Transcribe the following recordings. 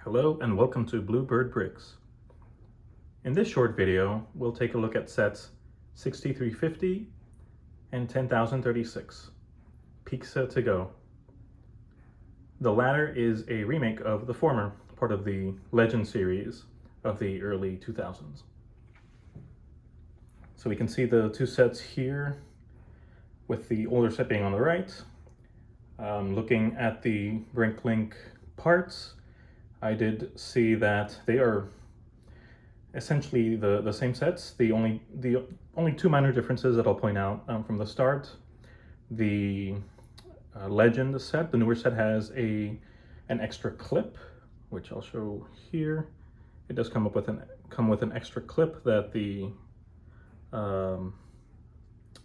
Hello and welcome to Bluebird Bricks. In this short video, we'll take a look at sets 6350 and 10036, Pizza to Go. The latter is a remake of the former, part of the Legend series of the early 2000s. So we can see the two sets here, with the older set being on the right. Looking at the BrickLink parts, I did see that they are essentially the same sets. The only two minor differences that I'll point out from the start. The Legend set, the newer set, has an extra clip, which I'll show here. It does come with an extra clip that the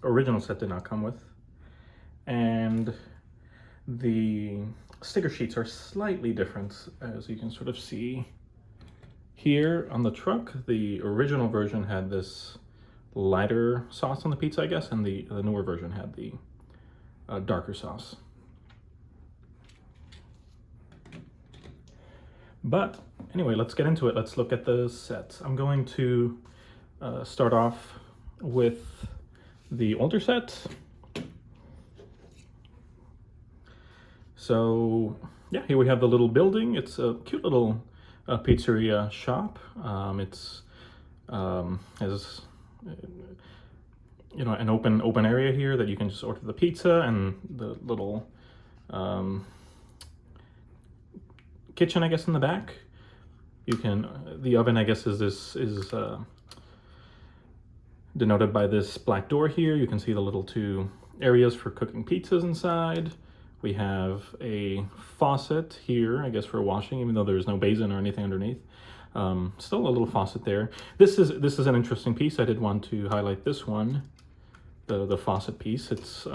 original set did not come with, and the sticker sheets are slightly different, as you can sort of see here on the truck. The original version had this lighter sauce on the pizza, I guess, and the newer version had the darker sauce. But anyway, let's get into it. Let's look at the sets. I'm going to start off with the older set. So yeah, here we have the little building. It's a cute little pizzeria shop. It's has an open area here that you can just order the pizza, and the little kitchen, I guess, in the back. You can the oven, I guess, is denoted by this black door here. You can see the little two areas for cooking pizzas inside. We have a faucet here, I guess, for washing, even though there's no basin or anything underneath. Still a little faucet there. This is an interesting piece. I did want to highlight this one, the faucet piece. It's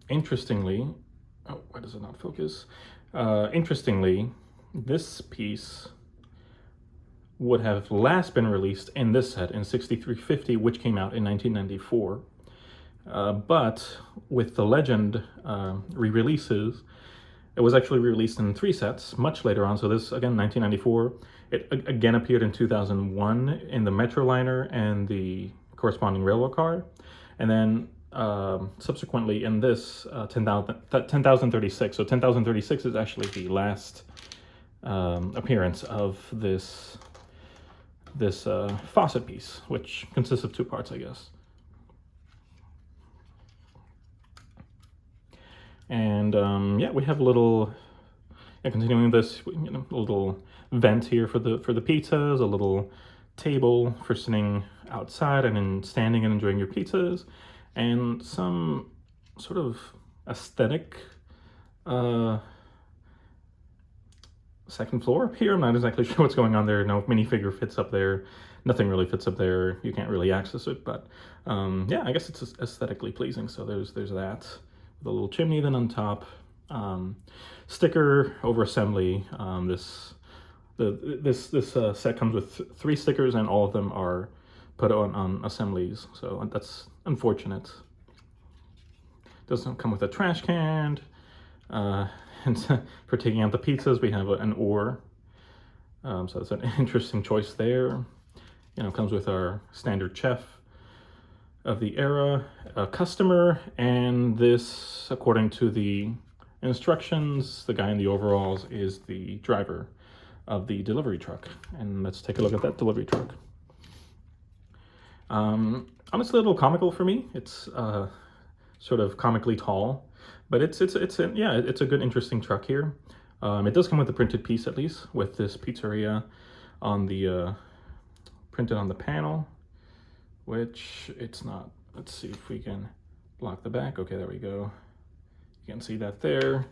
interestingly, oh, why does it not focus? Interestingly, this piece would have last been released in this set in 6350, which came out in 1994. But with the Legend re-releases, it was actually re-released in 3 sets much later on. So this, again, 1994. It again appeared in 2001 in the Metroliner and the corresponding railroad car. And then subsequently in this 10036. So 10036 is actually the last appearance of this faucet piece, which consists of 2 parts, I guess. And yeah, we have a little, continuing this, a little vent here for the pizzas, a little table for sitting outside and then standing and enjoying your pizzas, and some sort of aesthetic second floor up here. I'm not exactly sure what's going on there. No minifigure fits up there. Nothing really fits up there. You can't really access it, but yeah, I guess it's aesthetically pleasing. So there's that. The little chimney then on top, sticker over assembly. This set comes with 3 stickers, and all of them are put on assemblies, so that's unfortunate. Doesn't come with a trash can, and for taking out the pizzas we have an oar, so that's an interesting choice there. Comes with our standard chef of the era, a customer, and this, according to the instructions, the guy in the overalls is the driver of the delivery truck. And let's take a look at that delivery truck. Honestly, a little comical for me. It's sort of comically tall, but it's a good, interesting truck here. It does come with a printed piece, at least, with this pizzeria on the printed on the panel, which it's not. Let's see if we can block the back. Okay, there we go. You can see that there.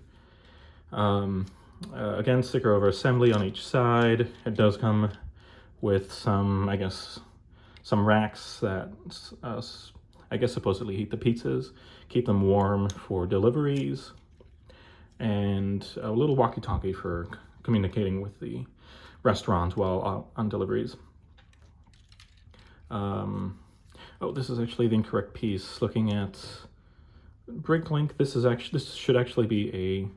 Again, sticker over assembly on each side. It does come with some, I guess, some racks that I guess supposedly heat the pizzas, keep them warm for deliveries, and a little walkie-talkie for communicating with the restaurants while on deliveries. Oh, this is actually the incorrect piece. Looking at BrickLink, this should actually be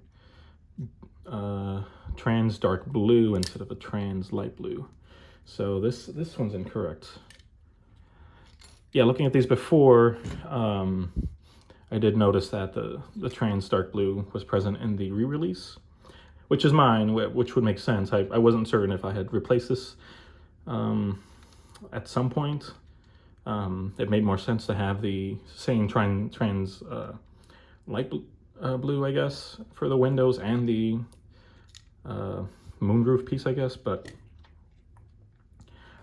trans dark blue instead of a trans light blue. So this one's incorrect. Yeah, looking at these before, I did notice that the trans dark blue was present in the re-release, which is mine, which would make sense. I wasn't certain if I had replaced this at some point. It made more sense to have the same trans light blue, I guess, for the windows and the moonroof piece, I guess, but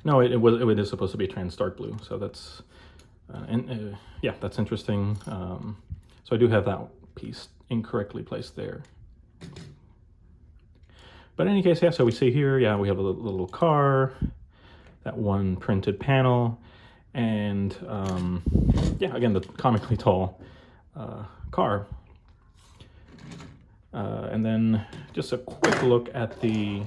no, it is supposed to be trans dark blue, so that's yeah, that's interesting. So I do have that piece incorrectly placed there. But in any case, yeah, so we see here, yeah, we have a little car, that one printed panel, and yeah, again, the comically tall car. And then just a quick look at the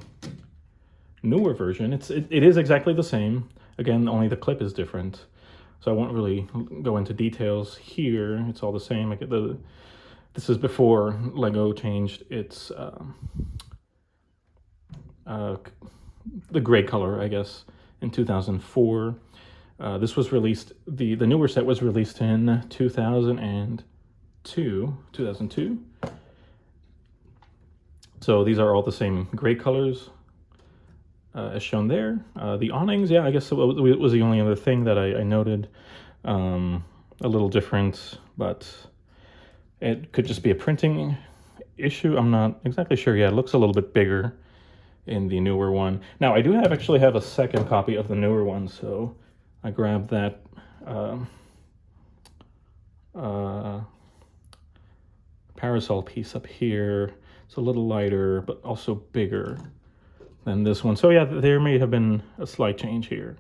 newer version. It is exactly the same. Again, only the clip is different. So I won't really go into details here. It's all the same. This is before LEGO changed its the gray color, I guess, in 2004. This was released, the newer set was released in 2002. So these are all the same gray colors as shown there. The awnings, yeah, I guess it was the only other thing that I noted. A little different, but it could just be a printing issue. I'm not exactly sure. Yeah, it looks a little bit bigger in the newer one. Now, I do actually have a second copy of the newer one, so I grabbed that parasol piece up here. It's a little lighter, but also bigger than this one. So yeah, there may have been a slight change here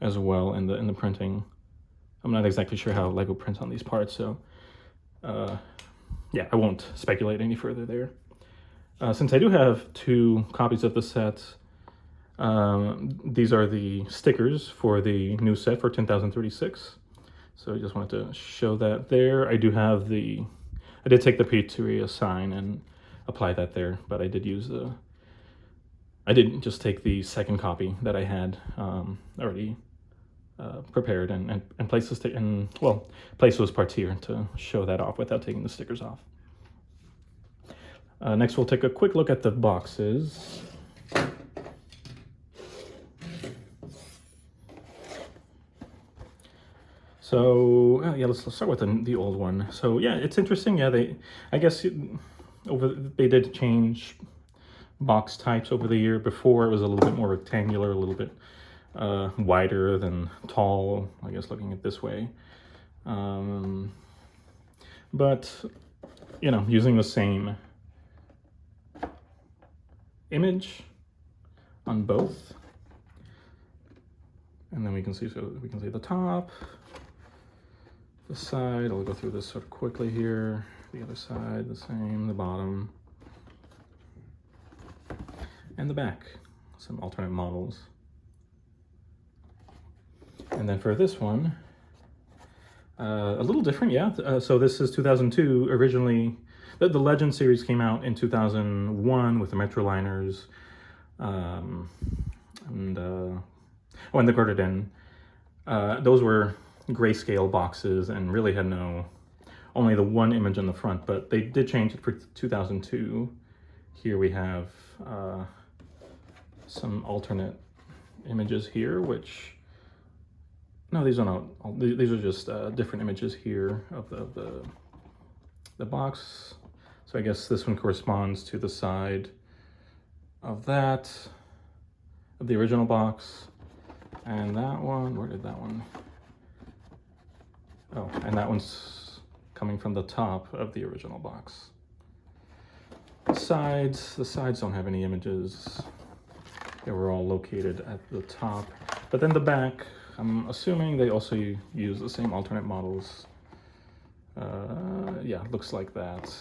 as well in the printing. I'm not exactly sure how LEGO prints on these parts, so yeah, I won't speculate any further there. Since I do have 2 copies of the set, these are the stickers for the new set for 10,036. So I just wanted to show that there. I did take the Pizzeria sign and apply that there, but I did use I didn't just take the second copy that I had already prepared and place place those parts here to show that off without taking the stickers off. Next, we'll take a quick look at the boxes. So yeah, let's start with the old one. So yeah, it's interesting. Yeah, I guess they did change box types over the year. Before it was a little bit more rectangular, a little bit wider than tall, I guess, looking at this way. But you know, using the same image on both, and then we can see the top, the side. I'll go through this sort of quickly here. The other side, the same, the bottom, and the back. Some alternate models. And then for this one, a little different, yeah. So this is 2002. Originally, the Legend series came out in 2001 with the Metroliners, and the Garden. Those were grayscale boxes and really had only the one image on the front, but they did change it for 2002. Here we have some alternate images here, these are not, these are just different images here of the box. So I guess this one corresponds to the side of the original box. And that one, where did that one? Oh, and that one's coming from the top of the original box. The sides don't have any images. They were all located at the top. But then the back, I'm assuming they also use the same alternate models. Yeah, looks like that.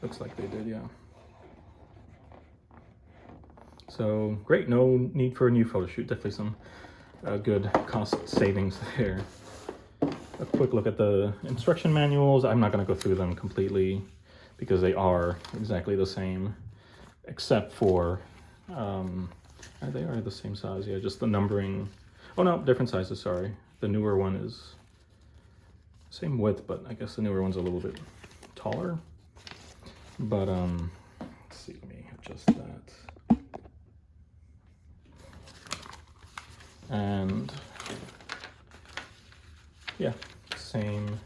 Looks like they did, yeah. So great, no need for a new photo shoot. Definitely some good cost savings there. A quick look at the instruction manuals. I'm not going to go through them completely because they are exactly the same, except for they are the same size. Yeah, just the numbering. Oh no, different sizes. Sorry, the newer one is same width, but I guess the newer one's a little bit taller. But let's see, let me adjust that. And yeah, same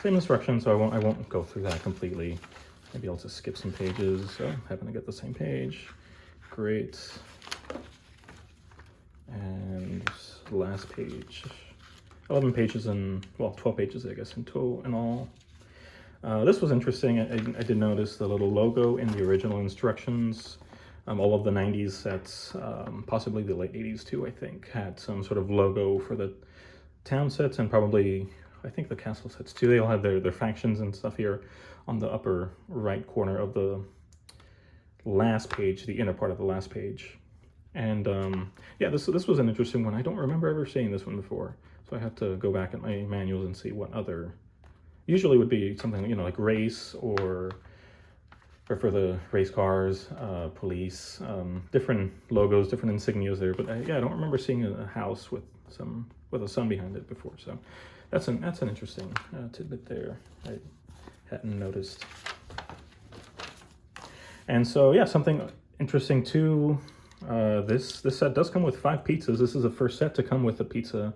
instructions, so I won't go through that completely. Maybe I'll just skip some pages. So happen to get the same page. Great. And last page. 11 pages and, well, 12 pages, I guess, in total and all. This was interesting. I did notice the little logo in the original instructions. All of the 90s sets, possibly the late 80s too, I think, had some sort of logo for the town sets, and probably, I think, the castle sets too. They all have their factions and stuff here on the upper right corner of the last page, the inner part of the last page. And yeah, this was an interesting one. I don't remember ever seeing this one before, so I have to go back at my manuals and see what other, usually would be something, you know, like race or for the race cars, police, different logos, different insignias there. But yeah, I don't remember seeing a house with a sun behind it before. So that's an interesting tidbit there. I hadn't noticed. And so yeah, something interesting too. This set does come with 5 pizzas. This is the first set to come with a pizza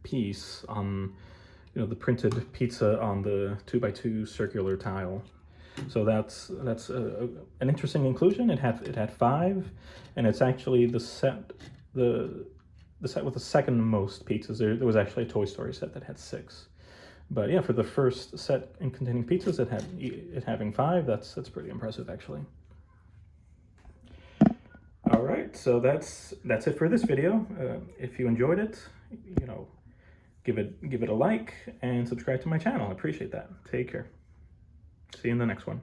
piece on, you know, the printed pizza on the 2x2 circular tile. So that's an interesting inclusion. It had 5, and it's actually the set with the second most pizzas. There was actually a Toy Story set that had 6, but yeah, for the first set in containing pizzas, it having 5, that's pretty impressive actually. All right, so that's it for this video. If you enjoyed it, you know, give it a like and subscribe to my channel. I appreciate that. Take care. See you in the next one.